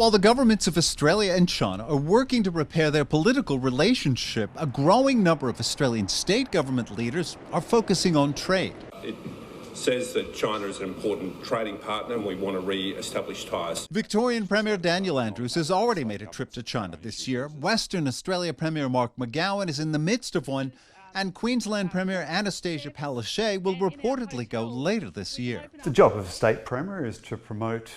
While the governments of Australia and China are working to repair their political relationship, a growing number of Australian state government leaders are focusing on trade. It says that China is an important trading partner and we want to re-establish ties. Victorian Premier Daniel Andrews has already made a trip to China this year. Western Australia Premier Mark McGowan is in the midst of one, and Queensland Premier Anastasia Palaszczuk will reportedly go later this year. The job of a state premier is to promote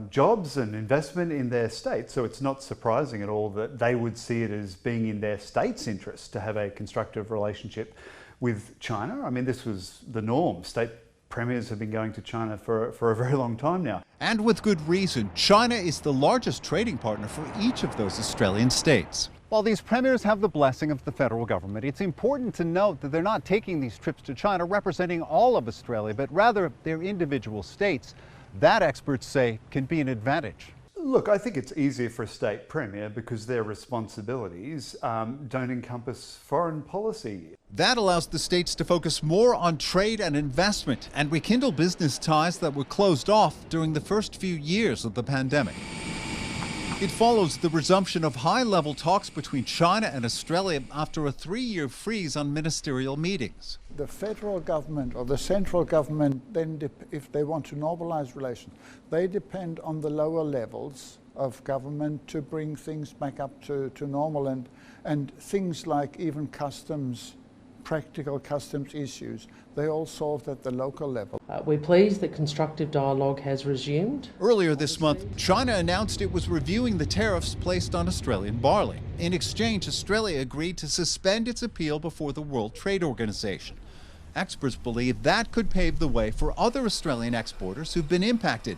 jobs and investment in their state, so it's not surprising at all that they would see it as being in their state's interest to have a constructive relationship with China. I mean, this was the norm. State premiers have been going to China for a very long time now. And with good reason. China is the largest trading partner for each of those Australian states. While these premiers have the blessing of the federal government, it's important to note that they're not taking these trips to China representing all of Australia, but rather their individual states. That, experts say, can be an advantage. Look, I think it's easier for a state premier because their responsibilities don't encompass foreign policy. That allows the states to focus more on trade and investment and rekindle business ties that were closed off during the first few years of the pandemic. It follows the resumption of high-level talks between China and Australia after a 3-year freeze on ministerial meetings. The federal government or the central government, then, if they want to normalise relations, they depend on the lower levels of government to bring things back up to normal, and things like even customs, practical customs issues, they all solved at the local level. We're pleased that constructive dialogue has resumed. Earlier this month, China announced it was reviewing the tariffs placed on Australian barley. In exchange, Australia agreed to suspend its appeal before the World Trade Organization. Experts believe that could pave the way for other Australian exporters who've been impacted,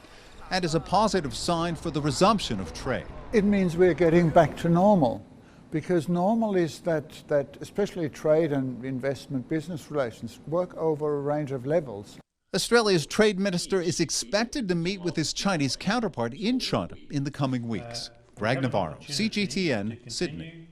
and is a positive sign for the resumption of trade. It means we're getting back to normal. Because normal is that especially trade and investment business relations work over a range of levels. Australia's trade minister is expected to meet with his Chinese counterpart in China in the coming weeks. Greg Navarro, CGTN, Sydney.